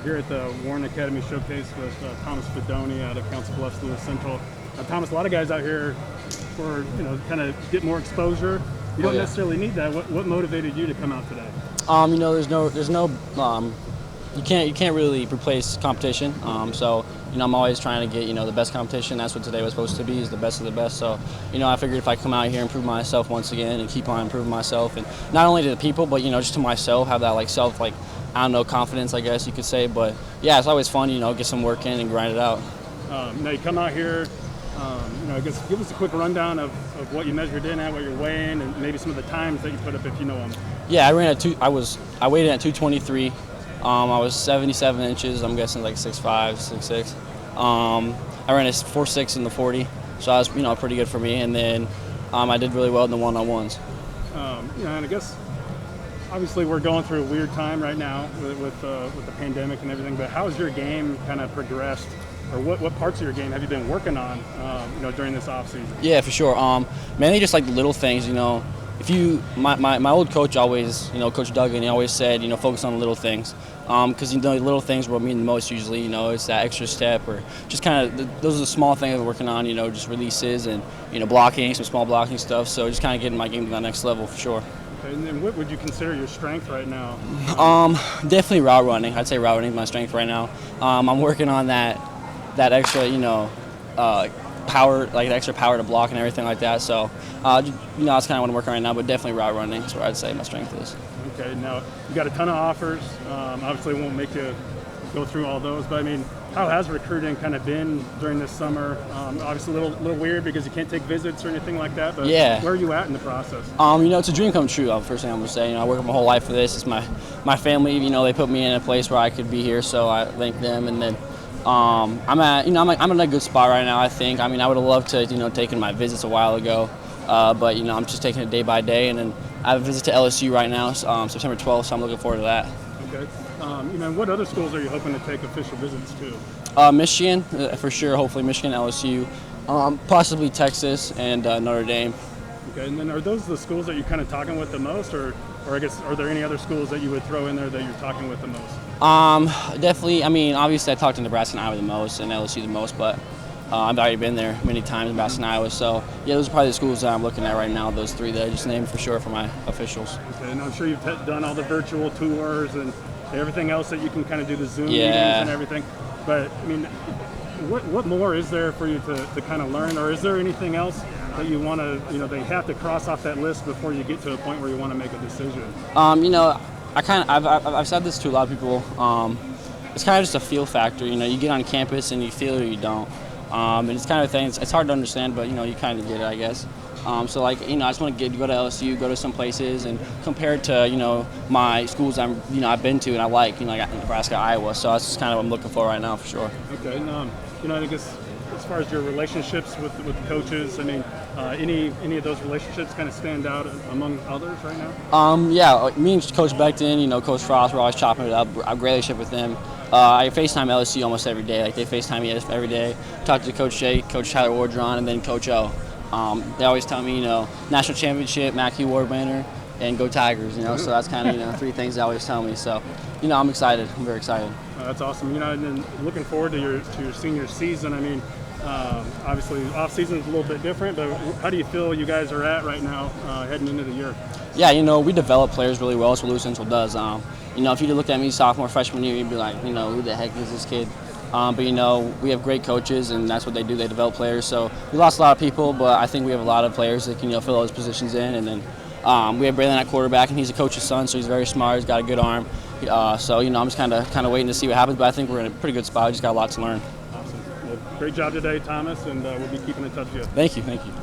here at the Warren Academy Showcase with Thomas Fidone out of Council Bluffs, Louis Central. Thomas, a lot of guys out here for, kind of get more exposure. You don't necessarily need that. What motivated you to come out today? There's no you can't really replace competition. So I'm always trying to get the best competition. That's what today was supposed to be, is the best of the best. So I figured if I come out here and prove myself once again and keep on improving myself, and not only to the people, but just to myself, have that self confidence, I guess you could say. But yeah, it's always fun, get some work in and grind it out. Now you come out here, I guess give us a quick rundown of what you measured in at, what you're weighing, and maybe some of the times that you put up if you know them. Yeah, I weighed in at 223. I was 77 inches. I'm guessing 6'5", 6'6". I ran a 4.6 in the 40, so that was pretty good for me. And then I did really well in the one-on-ones. And I guess obviously we're going through a weird time right now with the pandemic and everything. But how has your game kind of progressed, or what parts of your game have you been working on, during this off season? Yeah, for sure. Mainly just little things. My old coach always, Coach Duggan, he always said, focus on the little things. Because little things will mean the most usually. It's that extra step, or just kind of those are the small things we're working on. Just releases and blocking, some small blocking stuff. So just kind of getting my game to the next level for sure. Okay, and then what would you consider your strength right now? Definitely route running. I'd say route running is my strength right now. I'm working on that extra power, extra power to block and everything like that. So that's kind of what I'm working on right now. But definitely route running is where I'd say my strength is. Okay, now you got a ton of offers. Obviously, it won't make you go through all those, but I mean, how has recruiting kind of been during this summer? Obviously, a little weird because you can't take visits or anything like that. But yeah, where are you at in the process? It's a dream come true. First thing I'm gonna say, I worked my whole life for this. It's my family. They put me in a place where I could be here, so I thank them. And then I'm in a good spot right now. I think. I would have loved to taken my visits a while ago, but I'm just taking it day by day. And then I have a visit to LSU right now, September 12th, so I'm looking forward to that. Okay. What other schools are you hoping to take official visits to? Michigan, for sure. Hopefully Michigan, LSU, possibly Texas, and Notre Dame. Okay. And then are those the schools that you're kind of talking with the most, or I guess are there any other schools that you would throw in there that you're talking with the most? Definitely. Obviously I talked to Nebraska and Iowa the most, and LSU the most, but I've already been there many times, Nebraska and Iowa. So yeah, those are probably the schools that I'm looking at right now. Those three that I just named for sure for my officials. Okay, and I'm sure you've done all the virtual tours and everything else that you can kind of do, the Zoom meetings and everything. But what more is there for you to kind of learn, or is there anything else that you want to, they have to cross off that list before you get to a point where you want to make a decision? I've said this to a lot of people. It's kind of just a feel factor. You get on campus and you feel it or you don't. And it's kind of a thing. It's hard to understand, but you kind of get it, I guess. I just want to go to LSU, go to some places, and compare it to my schools I've been to and I like Nebraska, Iowa. So that's just kind of what I'm looking for right now for sure. Okay, and I guess as far as your relationships with the coaches, any of those relationships kind of stand out among others right now? Yeah, me and Coach Becton, Coach Frost, we're always chopping it up. I have a great relationship with them. I FaceTime LSU almost every day. They FaceTime me every day. Talk to Coach Jay, Coach Tyler Wardron, and then Coach O. They always tell me, national championship, Mackey Award winner, and go Tigers. So that's kind of three things they always tell me. So I'm excited. I'm very excited. That's awesome. And then looking forward to your senior season. Obviously off season is a little bit different, but how do you feel you guys are at right now heading into the year? Yeah, we develop players really well. That's what Louis Central does. If you looked at me sophomore, freshman year, you'd be like, who the heck is this kid? But we have great coaches, and that's what they do. They develop players. So we lost a lot of people, but I think we have a lot of players that can fill those positions in. And then we have Braylon at quarterback, and he's a coach's son, so he's very smart. He's got a good arm. So I'm just kind of waiting to see what happens. But I think we're in a pretty good spot. We just got a lot to learn. Awesome. Well, great job today, Thomas, and we'll be keeping in touch with you. Thank you.